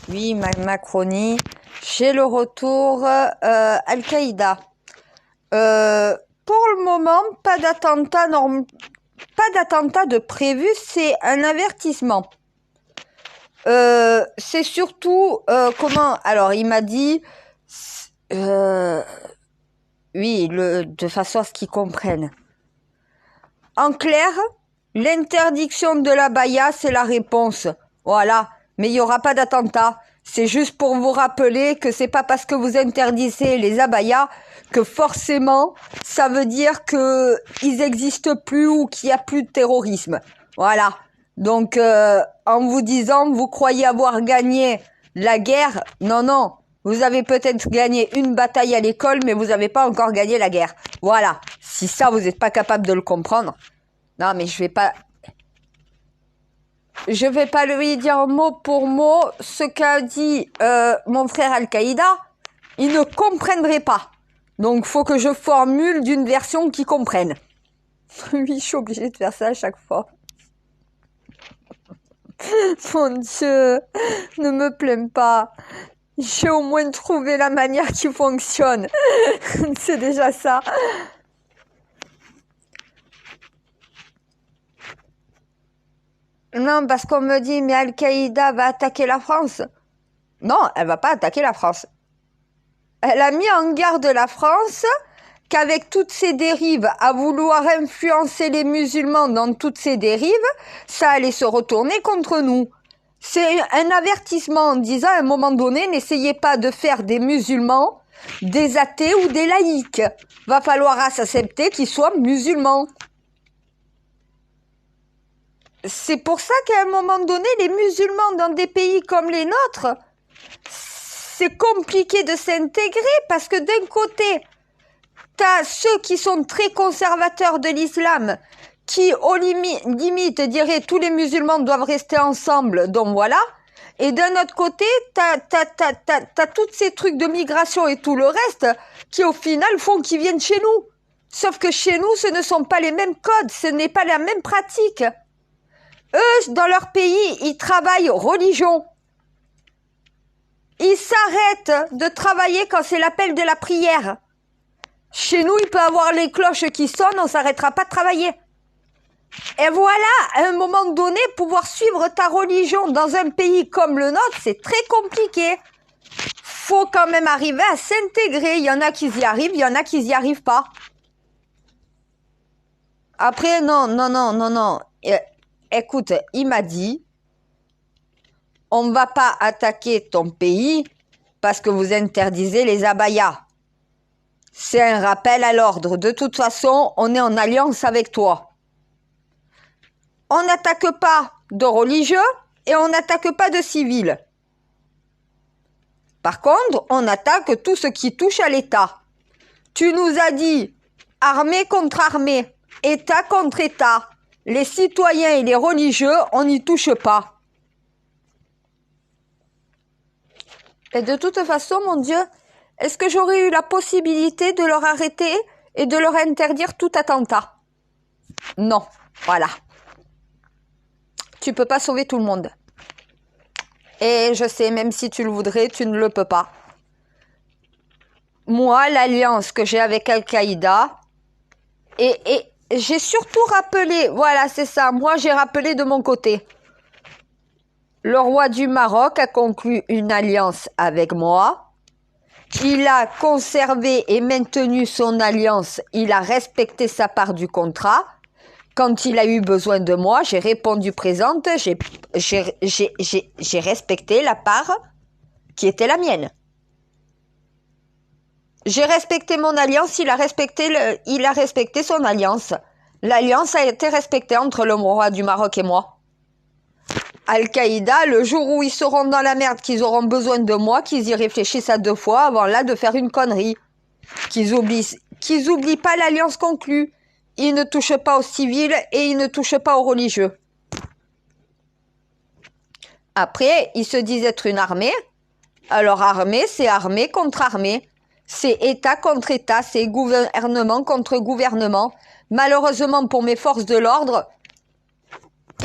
Oui, Macronie. Chez le retour, Al-Qaïda. Pour le moment, pas d'attentat de prévu, c'est un avertissement. C'est surtout comment. Alors, il m'a dit, oui, de façon à ce qu'ils comprennent. En clair, l'interdiction de l'abaya, c'est la réponse. Voilà. Mais il n'y aura pas d'attentat. C'est juste pour vous rappeler que c'est pas parce que vous interdisez les abayas que forcément ça veut dire que ils existent plus ou qu'il y a plus de terrorisme. Voilà. Donc en vous disant vous croyez avoir gagné la guerre, non. Vous avez peut-être gagné une bataille à l'école, mais vous n'avez pas encore gagné la guerre. Voilà. Si ça vous n'êtes pas capable de le comprendre, non mais je vais pas lui dire mot pour mot ce qu'a dit mon frère Al-Qaïda. Il ne comprendrait pas. Donc, faut que je formule d'une version qui comprenne. Oui, je suis obligée de faire ça à chaque fois. Mon Dieu, ne me plains pas. J'ai au moins trouvé la manière qui fonctionne. C'est déjà ça. Non, parce qu'on me dit, mais Al-Qaïda va attaquer la France. Non, elle va pas attaquer la France. Elle a mis en garde la France qu'avec toutes ces dérives, à vouloir influencer les musulmans dans toutes ces dérives, ça allait se retourner contre nous. C'est un avertissement en disant à un moment donné, n'essayez pas de faire des musulmans des athées ou des laïcs. Va falloir accepter qu'ils soient musulmans. C'est pour ça qu'à un moment donné, les musulmans dans des pays comme les nôtres, c'est compliqué de s'intégrer parce que d'un côté, t'as ceux qui sont très conservateurs de l'islam qui, aux limites, diraient tous les musulmans doivent rester ensemble, donc voilà. Et d'un autre côté, t'as tous ces trucs de migration et tout le reste qui, au final, font qu'ils viennent chez nous. Sauf que chez nous, ce ne sont pas les mêmes codes, ce n'est pas la même pratique. Eux, dans leur pays, ils travaillent religion. Ils s'arrêtent de travailler quand c'est l'appel de la prière. Chez nous, il peut y avoir les cloches qui sonnent, on ne s'arrêtera pas de travailler. Et voilà, à un moment donné, pouvoir suivre ta religion dans un pays comme le nôtre, c'est très compliqué. Faut quand même arriver à s'intégrer. Il y en a qui y arrivent, il y en a qui n'y arrivent pas. Après, non. Écoute, il m'a dit, on ne va pas attaquer ton pays parce que vous interdisez les abayas. C'est un rappel à l'ordre. De toute façon, on est en alliance avec toi. On n'attaque pas de religieux et on n'attaque pas de civils. Par contre, on attaque tout ce qui touche à l'État. Tu nous as dit armée contre armée, État contre État. Les citoyens et les religieux, on n'y touche pas. Et de toute façon, mon Dieu, est-ce que j'aurais eu la possibilité de leur arrêter et de leur interdire tout attentat? Non, voilà. Tu peux pas sauver tout le monde. Et je sais, même si tu le voudrais, tu ne le peux pas. Moi, l'alliance que j'ai avec Al-Qaïda, et j'ai surtout rappelé, voilà, c'est ça, moi j'ai rappelé de mon côté. Le roi du Maroc a conclu une alliance avec moi. Il a conservé et maintenu son alliance. Il a respecté sa part du contrat. Quand il a eu besoin de moi, j'ai répondu présente. J'ai respecté la part qui était la mienne. J'ai respecté mon alliance. Il a respecté son alliance. L'alliance a été respectée entre le roi du Maroc et moi. Al-Qaïda, le jour où ils seront dans la merde, qu'ils auront besoin de moi, qu'ils y réfléchissent à 2 fois avant là de faire une connerie. Qu'ils oublient pas l'alliance conclue. Ils ne touchent pas aux civils et ils ne touchent pas aux religieux. Après, ils se disent être une armée. Alors armée, c'est armée contre armée. C'est État contre État, c'est gouvernement contre gouvernement. Malheureusement pour mes forces de l'ordre,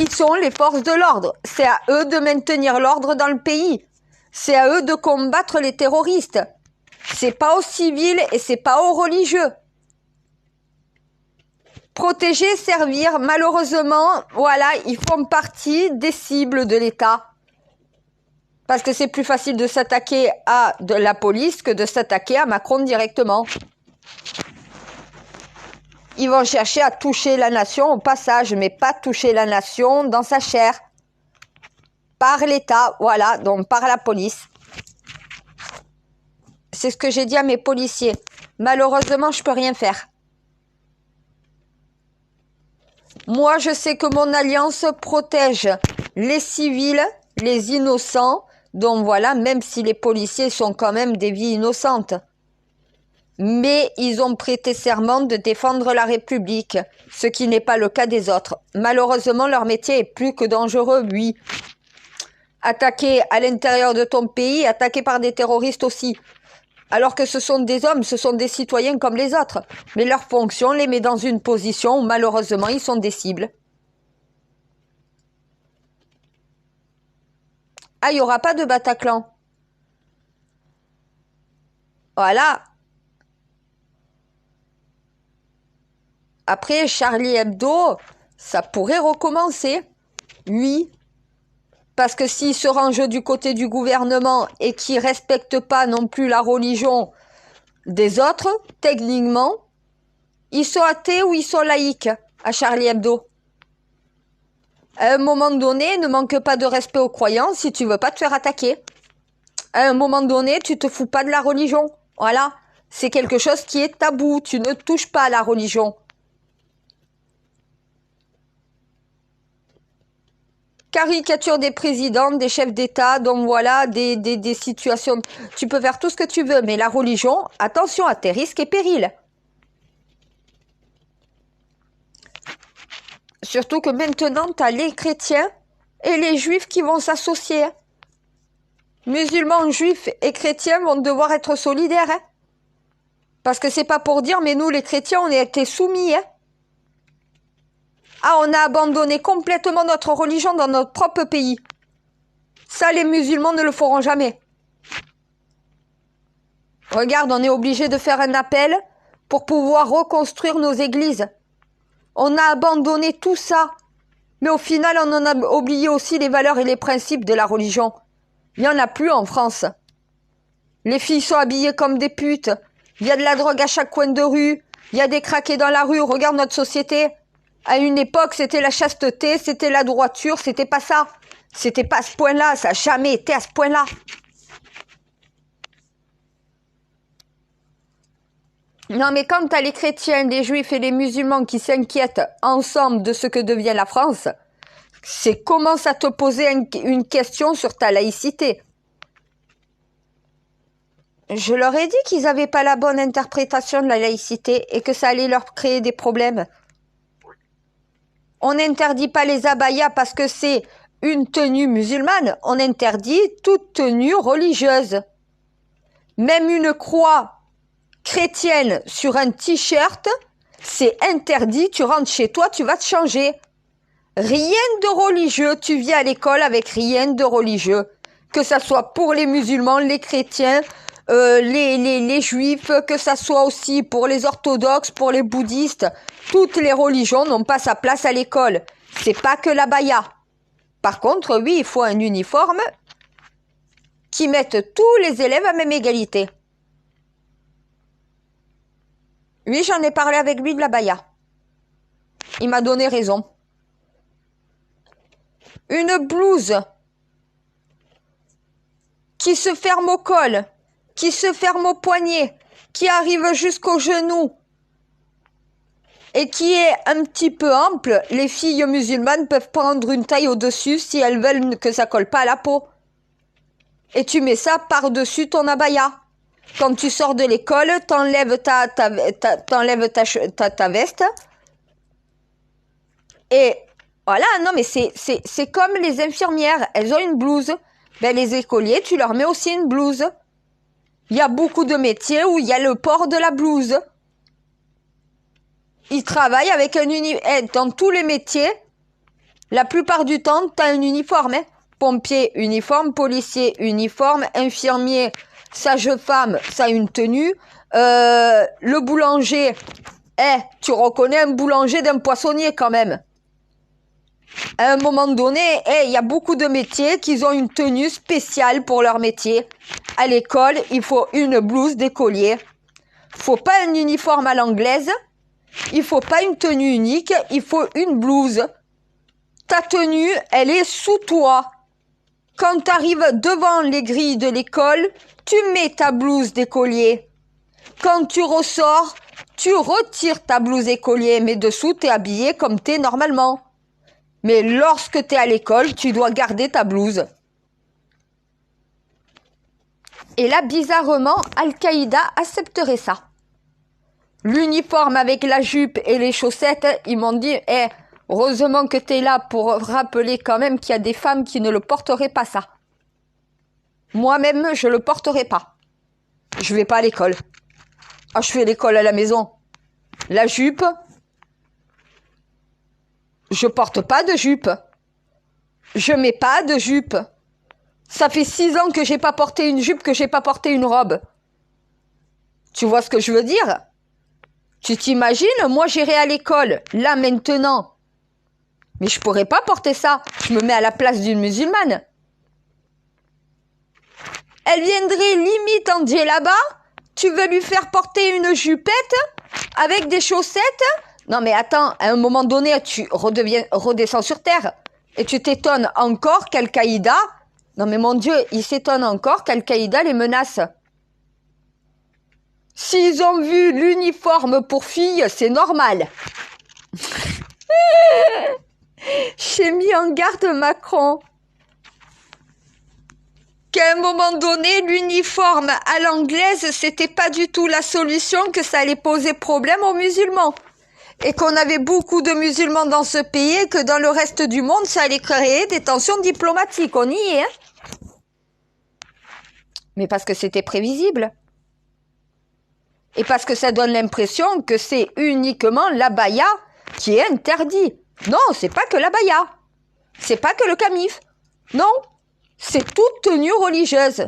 Ils sont les forces de l'ordre. C'est à eux de maintenir l'ordre dans le pays. C'est à eux de combattre les terroristes. C'est pas aux civils et c'est pas aux religieux. Protéger, servir, malheureusement, voilà, ils font partie des cibles de l'État. Parce que c'est plus facile de s'attaquer à de la police que de s'attaquer à Macron directement. Ils vont chercher à toucher la nation au passage, mais pas toucher la nation dans sa chair. Par l'État, voilà, donc par la police. C'est ce que j'ai dit à mes policiers. Malheureusement, je peux rien faire. Moi, je sais que mon alliance protège les civils, les innocents, donc voilà, même si les policiers sont quand même des vies innocentes. Mais ils ont prêté serment de défendre la République, ce qui n'est pas le cas des autres. Malheureusement, leur métier est plus que dangereux, oui. Attaqué à l'intérieur de ton pays, attaqué par des terroristes aussi. Alors que ce sont des hommes, ce sont des citoyens comme les autres. Mais leur fonction les met dans une position où malheureusement ils sont des cibles. Ah, il n'y aura pas de Bataclan. Voilà. Après, Charlie Hebdo, ça pourrait recommencer. Oui. Parce que s'ils se rangent du côté du gouvernement et qu'ils ne respectent pas non plus la religion des autres, techniquement, ils sont athées ou ils sont laïcs à Charlie Hebdo. À un moment donné, ne manque pas de respect aux croyants si tu veux pas te faire attaquer. À un moment donné, tu te fous pas de la religion. Voilà. C'est quelque chose qui est tabou. Tu ne touches pas à la religion. Caricature des présidents, des chefs d'État, donc voilà, des situations. Tu peux faire tout ce que tu veux, mais la religion, attention à tes risques et périls. Surtout que maintenant, tu as les chrétiens et les juifs qui vont s'associer. Musulmans, juifs et chrétiens vont devoir être solidaires. Hein. Parce que c'est pas pour dire, mais nous, les chrétiens, on a été soumis. Hein. Ah, on a abandonné complètement notre religion dans notre propre pays. Ça, les musulmans ne le feront jamais. Regarde, on est obligé de faire un appel pour pouvoir reconstruire nos églises. On a abandonné tout ça. Mais au final, on en a oublié aussi les valeurs et les principes de la religion. Il n'y en a plus en France. Les filles sont habillées comme des putes. Il y a de la drogue à chaque coin de rue. Il y a des craqués dans la rue. Regarde notre société. À une époque, c'était la chasteté, c'était la droiture, c'était pas ça. C'était pas à ce point-là, ça n'a jamais été à ce point-là. Non, mais quand t'as les chrétiens, les juifs et les musulmans qui s'inquiètent ensemble de ce que devient la France, c'est commence à te poser une question sur ta laïcité. Je leur ai dit qu'ils n'avaient pas la bonne interprétation de la laïcité et que ça allait leur créer des problèmes. On n'interdit pas les abayas parce que c'est une tenue musulmane. On interdit toute tenue religieuse. Même une croix chrétienne sur un t-shirt, c'est interdit. Tu rentres chez toi, tu vas te changer. Rien de religieux. Tu viens à l'école avec rien de religieux. Que ça soit pour les musulmans, les chrétiens, les juifs, que ça soit aussi pour les orthodoxes, pour les bouddhistes. Toutes les religions n'ont pas sa place à l'école. C'est pas que l'abaya. Par contre, oui, il faut un uniforme qui mette tous les élèves à même égalité. Oui, j'en ai parlé avec lui de l'abaya. Il m'a donné raison. Une blouse qui se ferme au col, qui se ferme au poignet, qui arrive jusqu'au genou et qui est un petit peu ample, les filles musulmanes peuvent prendre une taille au-dessus si elles veulent que ça colle pas à la peau. Et tu mets ça par-dessus ton abaya. Quand tu sors de l'école, t'enlèves ta veste. Et voilà, non mais c'est comme les infirmières, elles ont une blouse. Ben les écoliers, tu leur mets aussi une blouse. Il y a beaucoup de métiers où il y a le port de la blouse. Ils travaillent avec un dans tous les métiers, La plupart du temps, tu as un uniforme. Hein. Pompier, uniforme. Policier, uniforme. Infirmier, sage-femme, ça a une tenue. Le boulanger, tu reconnais un boulanger d'un poissonnier quand même. À un moment donné, il y a beaucoup de métiers qui ont une tenue spéciale pour leur métier. À l'école, il faut une blouse d'écolier. Faut pas un uniforme à l'anglaise. Il faut pas une tenue unique. Il faut une blouse. Ta tenue, elle est sous toi. Quand tu arrives devant les grilles de l'école, tu mets ta blouse d'écolier. Quand tu ressors, tu retires ta blouse d'écolier. Mais dessous, tu es habillé comme tu es normalement. Mais lorsque tu es à l'école, tu dois garder ta blouse. Et là, bizarrement, Al-Qaïda accepterait ça. L'uniforme avec la jupe et les chaussettes, ils m'ont dit, heureusement que tu es là pour rappeler quand même qu'il y a des femmes qui ne le porteraient pas ça. Moi-même, je le porterai pas. Je vais pas à l'école. Ah, je fais l'école à la maison. La jupe, je porte pas de jupe. Je mets pas de jupe. Ça fait 6 ans que j'ai pas porté une jupe, que j'ai pas porté une robe. Tu vois ce que je veux dire? Tu t'imagines, moi j'irai à l'école, là maintenant. Mais je pourrais pas porter ça. Je me mets à la place d'une musulmane. Elle viendrait limite en djellaba. Tu veux lui faire porter une jupette avec des chaussettes? Non mais attends, à un moment donné, tu redescends sur terre. Et tu t'étonnes encore qu'Al-Qaïda... Non mais mon Dieu, il s'étonne encore qu'Al-Qaïda les menace. S'ils ont vu l'uniforme pour filles, c'est normal. J'ai mis en garde Macron. Qu'à un moment donné, l'uniforme à l'anglaise, c'était pas du tout la solution, que ça allait poser problème aux musulmans. Et qu'on avait beaucoup de musulmans dans ce pays et que dans le reste du monde, ça allait créer des tensions diplomatiques. On y est, hein? Mais parce que c'était prévisible. Et parce que ça donne l'impression que c'est uniquement l'abaya qui est interdit. Non, c'est pas que l'abaya. C'est pas que le camif. Non, c'est toute tenue religieuse.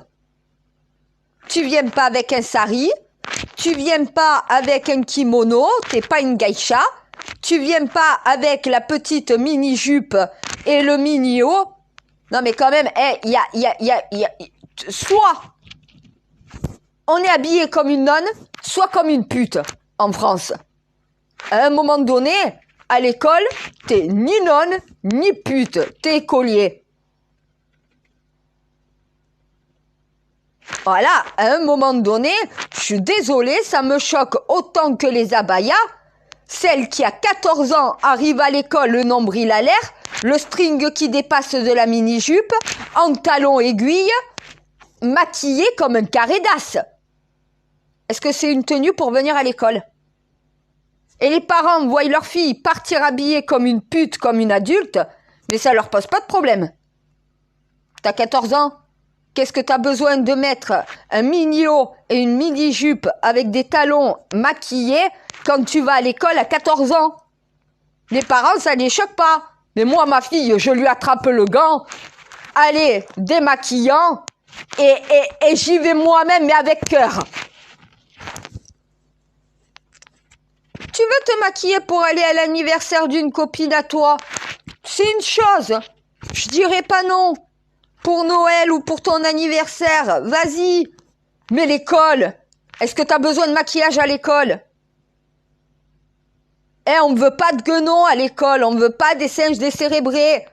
Tu viens pas avec un sari, tu viens pas avec un kimono, t'es pas une geisha, tu viens pas avec la petite mini-jupe et le mini-haut. Non mais quand même, soit on est habillé comme une nonne, soit comme une pute en France. À un moment donné, à l'école, t'es ni nonne, ni pute, t'es écolier. Voilà, à un moment donné, je suis désolée, ça me choque autant que les abayas. Celle qui a 14 ans arrive à l'école, le nombril à l'air, le string qui dépasse de la mini-jupe, en talons aiguilles, maquillée comme un carré d'as. Est-ce que c'est une tenue pour venir à l'école? Et les parents voient leur fille partir habillée comme une pute, comme une adulte, mais ça leur pose pas de problème. T'as 14 ans? Qu'est-ce que t'as besoin de mettre un mini-haut et une mini-jupe avec des talons maquillés quand tu vas à l'école à 14 ans? Les parents, ça les choque pas. Mais moi, ma fille, je lui attrape le gant, allez, démaquillant, et j'y vais moi-même, mais avec cœur. Tu veux te maquiller pour aller à l'anniversaire d'une copine à toi? C'est une chose. Je dirais pas non. Pour Noël ou pour ton anniversaire, vas-y. Mais l'école, est-ce que tu as besoin de maquillage à l'école? On ne veut pas de guenons à l'école, on ne veut pas des singes décérébrés.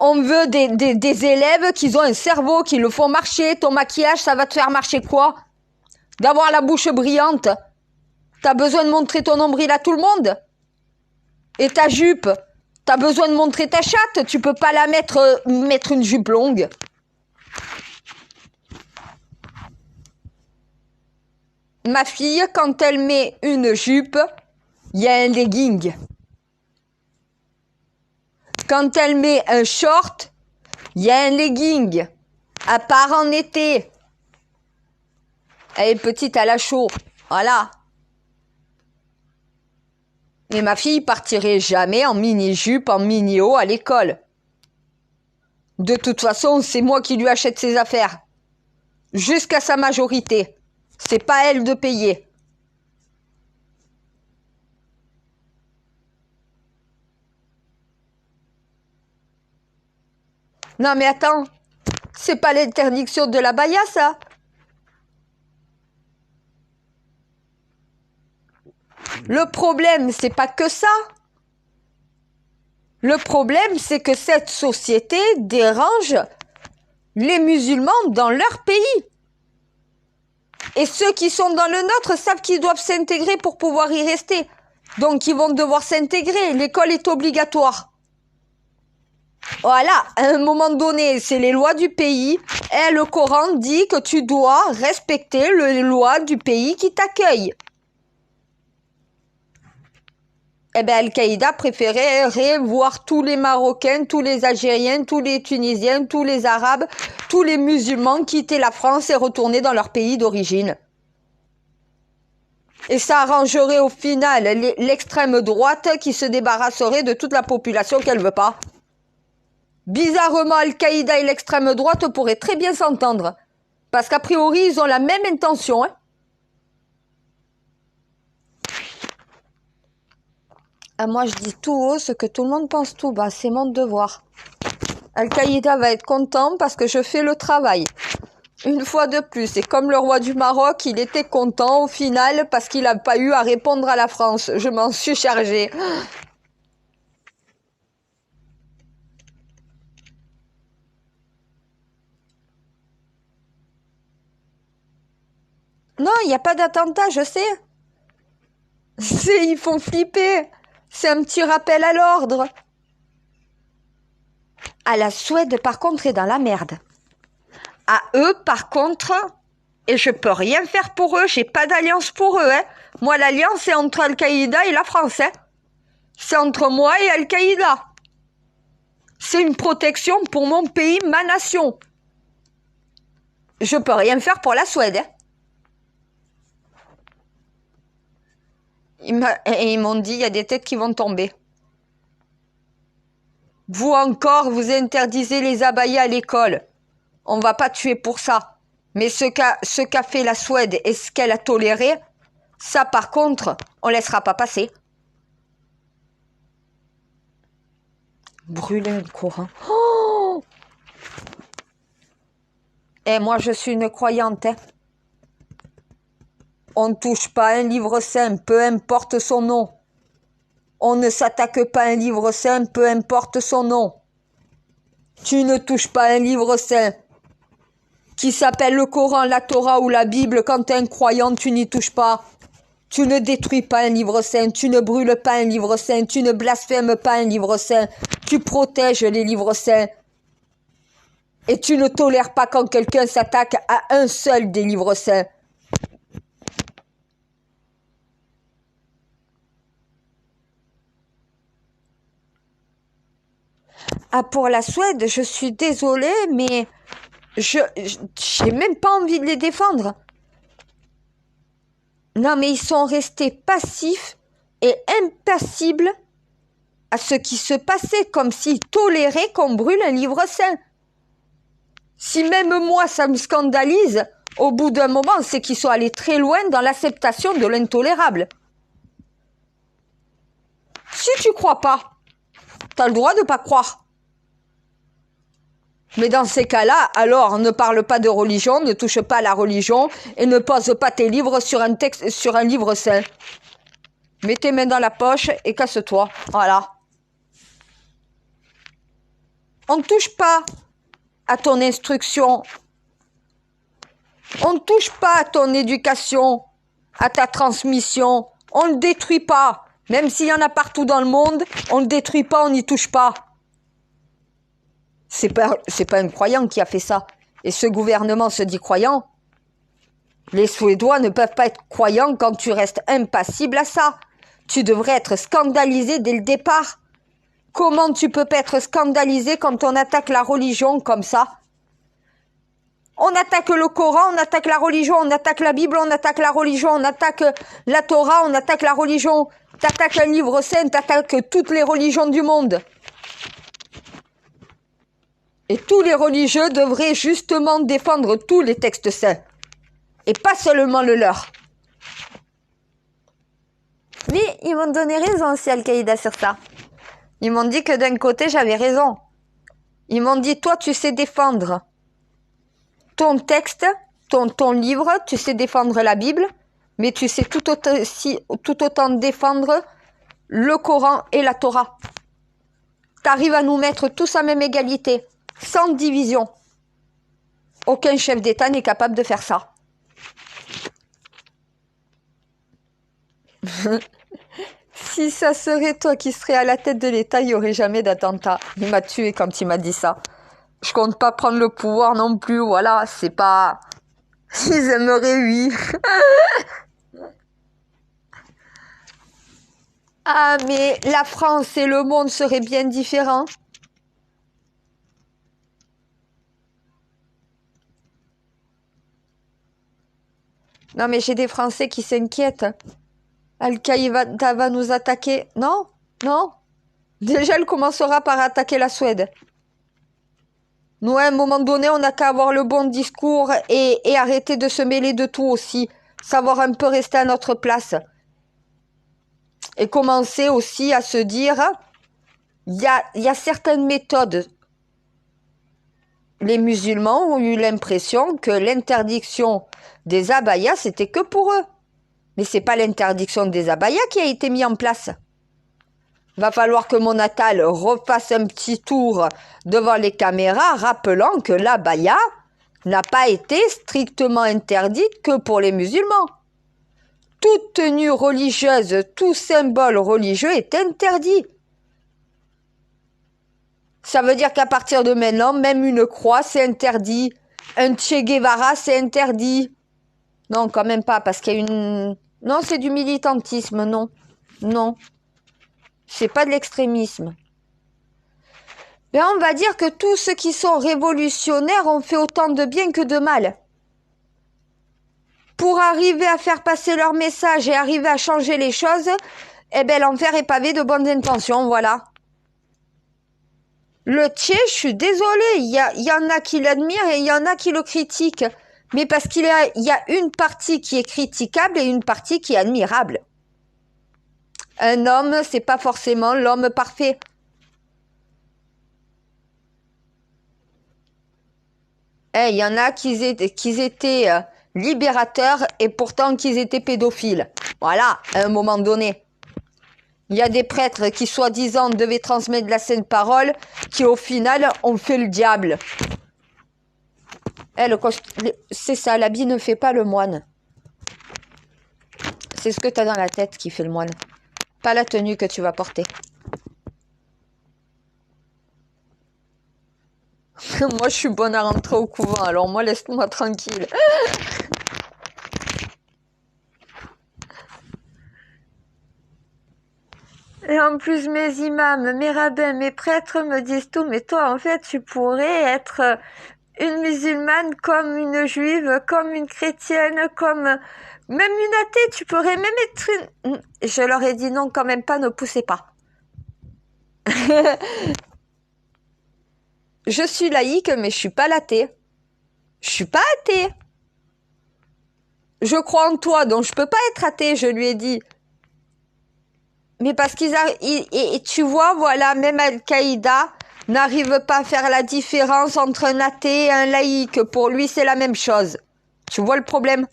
On veut des élèves qui ont un cerveau, qui le font marcher. Ton maquillage, ça va te faire marcher quoi? D'avoir la bouche brillante. T'as besoin de montrer ton nombril à tout le monde? Et ta jupe? T'as besoin de montrer ta chatte? Tu peux pas la mettre une jupe longue. Ma fille, quand elle met une jupe, il y a un legging. Quand elle met un short, il y a un legging. À part en été. Elle est petite, elle a chaud. Voilà. Mais ma fille partirait jamais en mini-jupe, en mini-haut à l'école. De toute façon, c'est moi qui lui achète ses affaires. Jusqu'à sa majorité. C'est pas elle de payer. Non mais attends, c'est pas l'interdiction de la baya, ça. Le problème, c'est pas que ça. Le problème, c'est que cette société dérange les musulmans dans leur pays. Et ceux qui sont dans le nôtre savent qu'ils doivent s'intégrer pour pouvoir y rester. Donc, ils vont devoir s'intégrer. L'école est obligatoire. Voilà, à un moment donné, c'est les lois du pays. Et le Coran dit que tu dois respecter les lois du pays qui t'accueille. Eh bien, Al-Qaïda préférait voir tous les Marocains, tous les Algériens, tous les Tunisiens, tous les Arabes, tous les musulmans quitter la France et retourner dans leur pays d'origine. Et ça arrangerait au final l'extrême droite qui se débarrasserait de toute la population qu'elle veut pas. Bizarrement, Al-Qaïda et l'extrême droite pourraient très bien s'entendre. Parce qu'a priori, ils ont la même intention, hein. Ah, moi, je dis tout haut ce que tout le monde pense tout bas. C'est mon devoir. Al-Qaïda va être content parce que je fais le travail. Une fois de plus. Et comme le roi du Maroc, il était content au final parce qu'il n'a pas eu à répondre à la France. Je m'en suis chargée. Non, il n'y a pas d'attentat, je sais. Ils font flipper. C'est un petit rappel à l'ordre. À la Suède, par contre, est dans la merde. À eux, par contre, et je peux rien faire pour eux, j'ai pas d'alliance pour eux, hein. Moi, l'alliance, c'est entre Al-Qaïda et la France, hein. C'est entre moi et Al-Qaïda. C'est une protection pour mon pays, ma nation. Je peux rien faire pour la Suède, hein. Ils m'ont dit, il y a des têtes qui vont tomber. Vous encore, vous interdisez les abayas à l'école. On va pas tuer pour ça. Mais ce qu'a fait la Suède et ce qu'elle a toléré, ça par contre, on laissera pas passer. Brûler le Coran. Oh! Et moi, je suis une croyante, hein. On ne touche pas un livre saint, peu importe son nom. On ne s'attaque pas à un livre saint, peu importe son nom. Tu ne touches pas un livre saint qui s'appelle le Coran, la Torah ou la Bible. Quand tu es un croyant, tu n'y touches pas. Tu ne détruis pas un livre saint, tu ne brûles pas un livre saint, tu ne blasphèmes pas un livre saint. Tu protèges les livres saints. Et tu ne tolères pas quand quelqu'un s'attaque à un seul des livres saints. Ah, pour la Suède, je suis désolée, mais j'ai même pas envie de les défendre. Non, mais ils sont restés passifs et impassibles à ce qui se passait, comme s'ils toléraient qu'on brûle un livre saint. Si même moi, ça me scandalise, au bout d'un moment, c'est qu'ils sont allés très loin dans l'acceptation de l'intolérable. Si tu crois pas, t'as le droit de pas croire. Mais dans ces cas-là, alors ne parle pas de religion, ne touche pas à la religion et ne pose pas tes livres sur un livre saint. Mets tes mains dans la poche et casse-toi. Voilà. On ne touche pas à ton instruction. On ne touche pas à ton éducation, à ta transmission. On ne le détruit pas. Même s'il y en a partout dans le monde, on ne le détruit pas, on n'y touche pas. C'est pas un croyant qui a fait ça. Et ce gouvernement se dit croyant. Les Suédois ne peuvent pas être croyants quand tu restes impassible à ça. Tu devrais être scandalisé dès le départ. Comment tu peux pas être scandalisé quand on attaque la religion comme ça? On attaque le Coran, on attaque la religion, on attaque la Bible, on attaque la religion, on attaque la Torah, on attaque la religion. T'attaques un livre saint, t'attaques toutes les religions du monde. Et tous les religieux devraient justement défendre tous les textes saints. Et pas seulement le leur. Mais ils m'ont donné raison aussi, Al-Qaïda, sur ça. Ils m'ont dit que d'un côté, j'avais raison. Ils m'ont dit, toi, tu sais défendre ton texte, ton livre, tu sais défendre la Bible, mais tu sais tout autant défendre le Coran et la Torah. T'arrives à nous mettre tous à même égalité, sans division. Aucun chef d'État n'est capable de faire ça. Si ça serait toi qui serais à la tête de l'État, il n'y aurait jamais d'attentat. Il m'a tué quand il m'a dit ça. Je compte pas prendre le pouvoir non plus, voilà, c'est pas... Ils aimeraient, oui. Ah, mais la France et le monde seraient bien différents. Non, mais j'ai des Français qui s'inquiètent. Al-Qaïda va nous attaquer. Non, non. Déjà, elle commencera par attaquer la Suède. Nous, à un moment donné, on n'a qu'à avoir le bon discours et arrêter de se mêler de tout aussi. Savoir un peu rester à notre place. Et commencer aussi à se dire, il y a certaines méthodes. Les musulmans ont eu l'impression que l'interdiction des abayas, c'était que pour eux. Mais c'est pas l'interdiction des abayas qui a été mise en place. Va falloir que mon Attal refasse un petit tour devant les caméras, rappelant que l'abaya n'a pas été strictement interdite que pour les musulmans. Toute tenue religieuse, tout symbole religieux est interdit. Ça veut dire qu'à partir de maintenant, même une croix, c'est interdit. Un Che Guevara, c'est interdit. Non, quand même pas, parce qu'il y a une... Non, c'est du militantisme, non. Non. C'est pas de l'extrémisme. Mais on va dire que tous ceux qui sont révolutionnaires ont fait autant de bien que de mal. Pour arriver à faire passer leur message et arriver à changer les choses, eh ben l'enfer est pavé de bonnes intentions, voilà. Le Che, je suis désolée, il y en a qui l'admirent et il y en a qui le critiquent. Mais parce qu'il y a une partie qui est critiquable et une partie qui est admirable. Un homme, c'est pas forcément l'homme parfait. Il y en a qui étaient libérateurs et pourtant qu'ils étaient pédophiles. Voilà, à un moment donné. Il y a des prêtres qui, soi-disant, devaient transmettre la sainte parole, qui, au final, ont fait le diable. C'est ça, l'habit ne fait pas le moine. C'est ce que tu as dans la tête qui fait le moine. Pas la tenue que tu vas porter. Moi, je suis bonne à rentrer au couvent, alors moi, laisse-moi tranquille. Et en plus, mes imams, mes rabbins, mes prêtres me disent tout, mais toi, en fait, tu pourrais être une musulmane comme une juive, comme une chrétienne, comme même une athée, tu pourrais même être une... Je leur ai dit non, quand même pas, ne poussez pas. Je suis laïque, mais je suis pas l'athée. Je suis pas athée. Je crois en toi, donc je peux pas être athée, je lui ai dit. Mais parce et tu vois, voilà, même Al-Qaïda n'arrive pas à faire la différence entre un athée et un laïque. Pour lui, c'est la même chose. Tu vois le problème?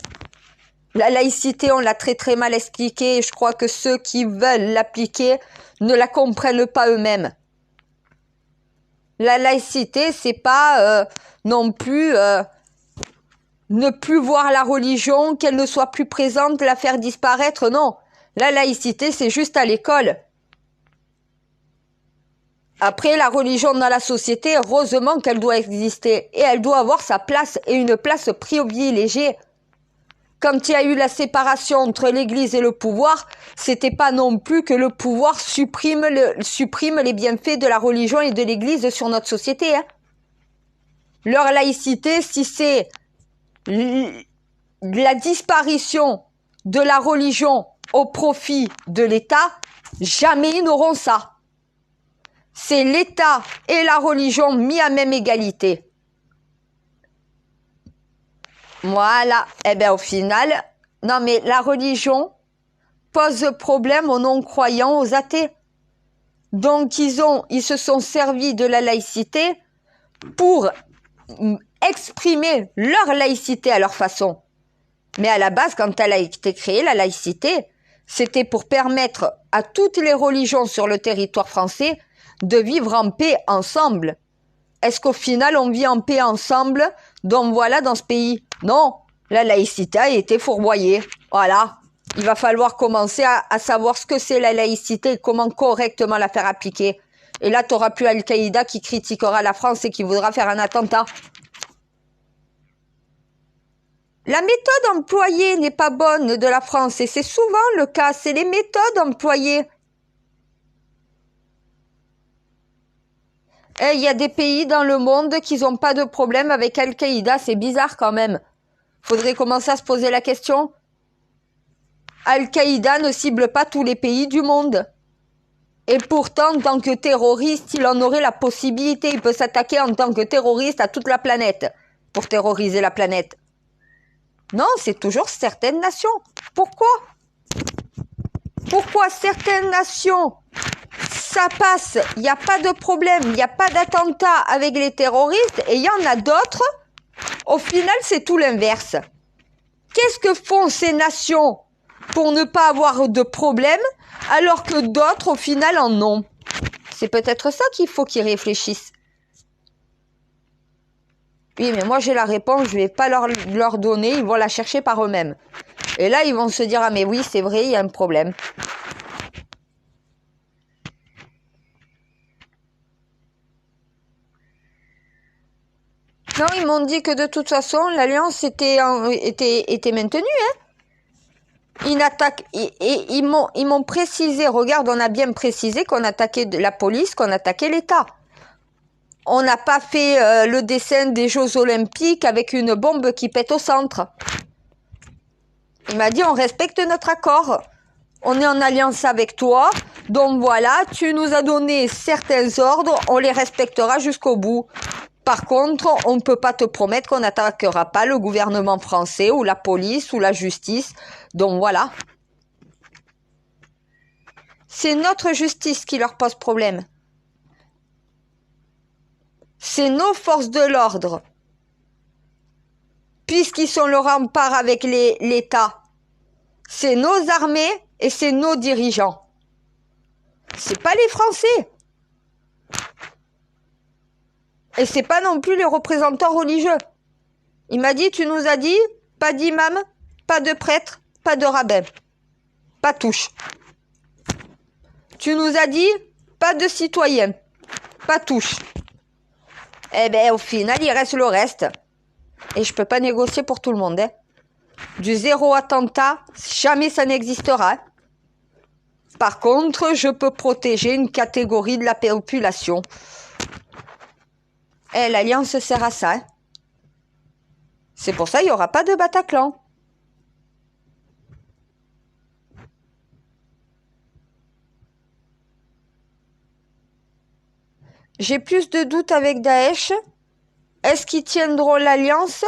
La laïcité, on l'a très très mal expliqué et je crois que ceux qui veulent l'appliquer ne la comprennent pas eux-mêmes. La laïcité, c'est pas non plus ne plus voir la religion, qu'elle ne soit plus présente, la faire disparaître, non. La laïcité, c'est juste à l'école. Après, la religion dans la société, heureusement qu'elle doit exister. Et elle doit avoir sa place et une place privilégiée. Quand il y a eu la séparation entre l'Église et le pouvoir, c'était pas non plus que le pouvoir supprime les bienfaits de la religion et de l'Église sur notre société. Hein. Leur laïcité, si c'est la disparition de la religion au profit de l'État, jamais ils n'auront ça. C'est l'État et la religion mis à même égalité. Voilà. Eh bien, au final, non mais la religion pose problème aux non-croyants, aux athées. Donc, ils se sont servis de la laïcité pour exprimer leur laïcité à leur façon. Mais à la base, quand elle a été créée, la laïcité, c'était pour permettre à toutes les religions sur le territoire français de vivre en paix ensemble. Est-ce qu'au final, on vit en paix ensemble? Donc voilà, dans ce pays. Non, la laïcité a été fourvoyée. Voilà. Il va falloir commencer à savoir ce que c'est la laïcité et comment correctement la faire appliquer. Et là, tu n'auras plus Al-Qaïda qui critiquera la France et qui voudra faire un attentat. La méthode employée n'est pas bonne de la France et c'est souvent le cas. C'est les méthodes employées. Et il y a des pays dans le monde qui n'ont pas de problème avec Al-Qaïda. C'est bizarre quand même. Faudrait commencer à se poser la question. Al-Qaïda ne cible pas tous les pays du monde. Et pourtant, en tant que terroriste, il en aurait la possibilité. Il peut s'attaquer en tant que terroriste à toute la planète pour terroriser la planète. Non, c'est toujours certaines nations. Pourquoi? Pourquoi certaines nations, ça passe, il n'y a pas de problème, il n'y a pas d'attentat avec les terroristes, et il y en a d'autres, au final, c'est tout l'inverse. Qu'est-ce que font ces nations pour ne pas avoir de problème, alors que d'autres, au final, en ont? C'est peut-être ça qu'il faut qu'ils réfléchissent. Oui, mais moi j'ai la réponse, je vais pas leur donner, ils vont la chercher par eux-mêmes. Et là, ils vont se dire, ah mais oui, c'est vrai, il y a un problème. Non, ils m'ont dit que de toute façon, l'alliance était maintenue. Hein. Ils m'ont précisé, regarde, on a bien précisé qu'on attaquait la police, qu'on attaquait l'État. On n'a pas fait le dessin des Jeux Olympiques avec une bombe qui pète au centre. Il m'a dit, on respecte notre accord. On est en alliance avec toi. Donc voilà, tu nous as donné certains ordres, on les respectera jusqu'au bout. Par contre, on ne peut pas te promettre qu'on n'attaquera pas le gouvernement français ou la police ou la justice. Donc voilà. C'est notre justice qui leur pose problème. C'est nos forces de l'ordre, puisqu'ils sont le rempart avec l'État. C'est nos armées et c'est nos dirigeants. C'est pas les Français. Et c'est pas non plus les représentants religieux. Il m'a dit, tu nous as dit, pas d'imam, pas de prêtre, pas de rabbin. Pas touche. Tu nous as dit, pas de citoyens, pas touche. Eh bien, au final, il reste le reste. Et je peux pas négocier pour tout le monde. Hein. Du zéro attentat, jamais ça n'existera. Par contre, je peux protéger une catégorie de la population. Et l'Alliance sert à ça. Hein. C'est pour ça qu'il n'y aura pas de Bataclan. J'ai plus de doutes avec Daesh. Est-ce qu'ils tiendront l'alliance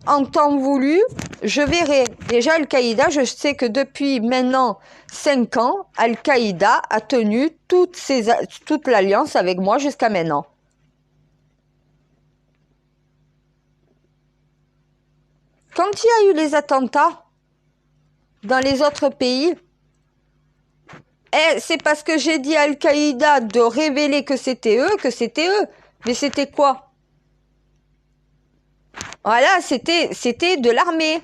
en temps voulu? Je verrai. Déjà, Al-Qaïda, je sais que depuis maintenant 5 ans, Al-Qaïda a tenu toute l'alliance avec moi jusqu'à maintenant. Quand il y a eu les attentats dans les autres pays, c'est parce que j'ai dit à Al-Qaïda de révéler que c'était eux. Mais c'était quoi? Voilà, c'était de l'armée.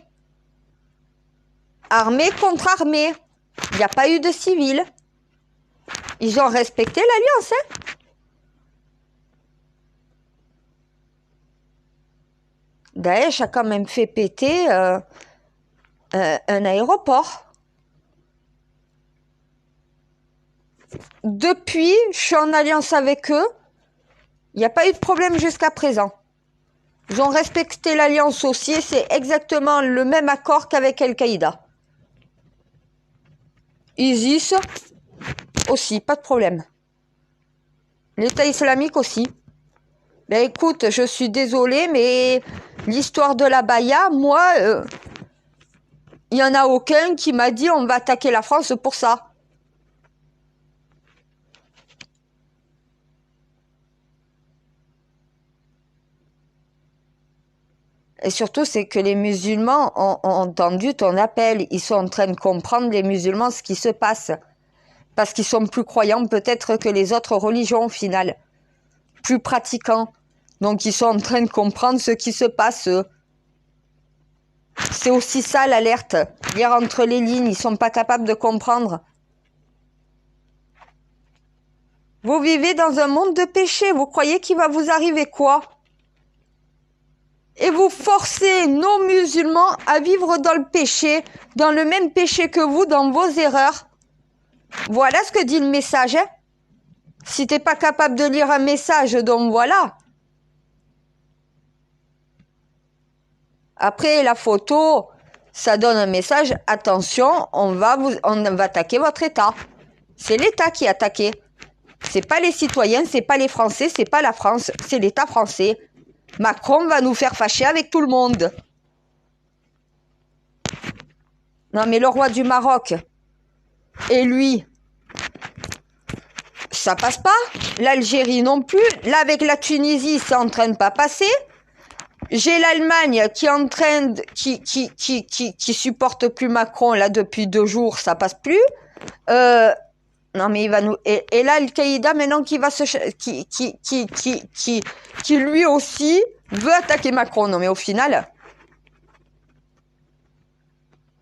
Armée contre armée. Il n'y a pas eu de civils. Ils ont respecté l'alliance, hein. Daesh a quand même fait péter un aéroport. Depuis, je suis en alliance avec eux. Il n'y a pas eu de problème jusqu'à présent. Ils ont respecté l'alliance aussi. C'est exactement le même accord qu'avec Al-Qaïda. ISIS aussi, pas de problème. L'État islamique aussi. Ben écoute, je suis désolée, mais l'histoire de la baya, moi, il n'y en a aucun qui m'a dit on va attaquer la France pour ça. Et surtout, c'est que les musulmans ont entendu ton appel. Ils sont en train de comprendre, les musulmans, ce qui se passe. Parce qu'ils sont plus croyants peut-être que les autres religions au final. Plus pratiquants. Donc ils sont en train de comprendre ce qui se passe. C'est aussi ça l'alerte. Lire entre les lignes, ils sont pas capables de comprendre. Vous vivez dans un monde de péché. Vous croyez qu'il va vous arriver quoi? Et vous forcez nos musulmans à vivre dans le péché, dans le même péché que vous, dans vos erreurs. Voilà ce que dit le message. Hein. Si t'es pas capable de lire un message, donc voilà. Après, la photo, ça donne un message. Attention, on va attaquer votre État. C'est l'État qui est attaqué. C'est pas les citoyens, c'est pas les Français, c'est pas la France, c'est l'État français. Macron va nous faire fâcher avec tout le monde. Non mais le roi du Maroc, et lui, ça passe pas. L'Algérie non plus. Là avec la Tunisie, c'est en train de pas passer. J'ai l'Allemagne qui est en train de, qui supporte plus Macron là depuis 2 jours, ça passe plus. Non mais il va nous et là Al-Qaïda maintenant qui va qui lui aussi veut attaquer Macron. Non mais au final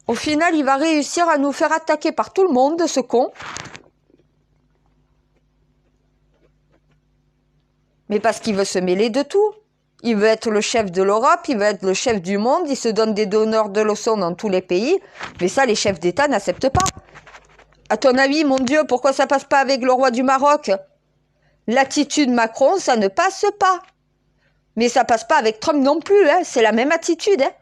il va réussir à nous faire attaquer par tout le monde, ce con. Mais parce qu'il veut se mêler de tout. Il veut être le chef de l'Europe, il veut être le chef du monde, il se donne des donneurs de leçons dans tous les pays. Mais ça, les chefs d'État n'acceptent pas. À ton avis, mon Dieu, pourquoi ça passe pas avec le roi du Maroc? L'attitude Macron, ça ne passe pas. Mais ça passe pas avec Trump non plus, hein. C'est la même attitude. Hein.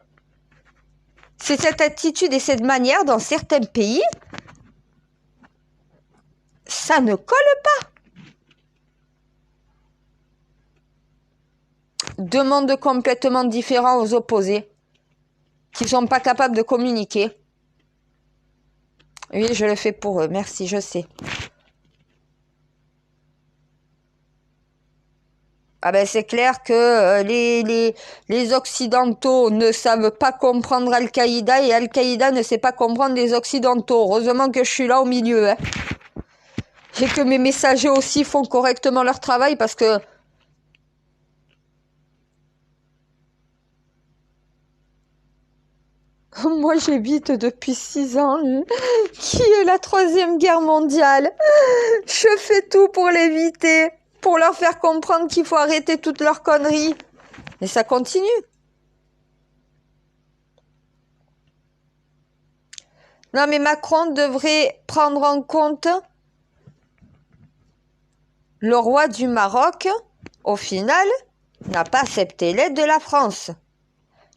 C'est cette attitude et cette manière dans certains pays, ça ne colle pas. Deux mondes complètement différents aux opposés, qui ne sont pas capables de communiquer. Oui, je le fais pour eux, merci, je sais. Ah ben c'est clair que les Occidentaux ne savent pas comprendre Al-Qaïda et Al-Qaïda ne sait pas comprendre les Occidentaux. Heureusement que je suis là au milieu. Hein. Et que mes messagers aussi font correctement leur travail parce que moi j'évite depuis 6 ans qui est la 3e guerre mondiale. Je fais tout pour l'éviter. Pour leur faire comprendre qu'il faut arrêter toutes leurs conneries. Et ça continue. Non, mais Macron devrait prendre en compte le roi du Maroc, au final, n'a pas accepté l'aide de la France.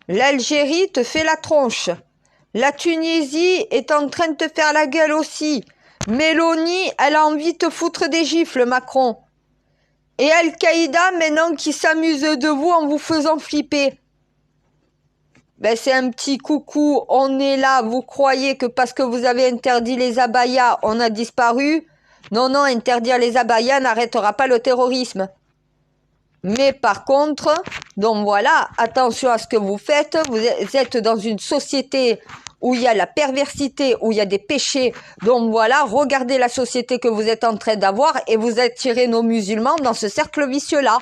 L'Algérie te fait la tronche. La Tunisie est en train de te faire la gueule aussi. Mélanie, elle a envie de te foutre des gifles, Macron. Et Al-Qaïda, maintenant, qui s'amuse de vous en vous faisant flipper. Ben, c'est un petit coucou, on est là, vous croyez que parce que vous avez interdit les abayas, on a disparu? Non, non, interdire les abayas n'arrêtera pas le terrorisme. Mais par contre, donc voilà, attention à ce que vous faites, vous êtes dans une société où il y a la perversité, où il y a des péchés. Donc voilà, regardez la société que vous êtes en train d'avoir et vous attirez nos musulmans dans ce cercle vicieux-là.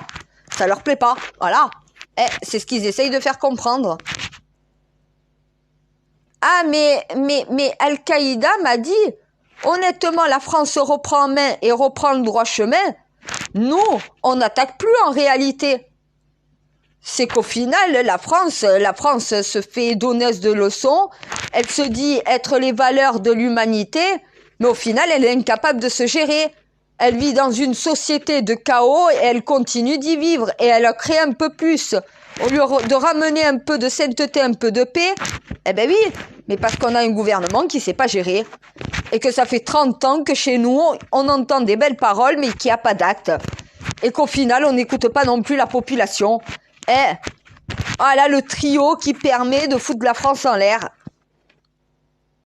Ça leur plaît pas, voilà. C'est ce qu'ils essayent de faire comprendre. Ah, mais Al-Qaïda m'a dit, honnêtement, la France se reprend en main et reprend le droit chemin. Nous, on n'attaque plus en réalité. C'est qu'au final, la France se fait donneuse de leçons. Elle se dit être les valeurs de l'humanité, mais au final, elle est incapable de se gérer. Elle vit dans une société de chaos et elle continue d'y vivre. Et elle a créé un peu plus. Au lieu de ramener un peu de sainteté, un peu de paix, eh ben oui, mais parce qu'on a un gouvernement qui ne sait pas gérer. et que ça fait 30 ans que chez nous, on entend des belles paroles, mais qu'il n'y a pas d'actes. Et qu'au final, on n'écoute pas non plus la population. Voilà le trio qui permet de foutre la France en l'air.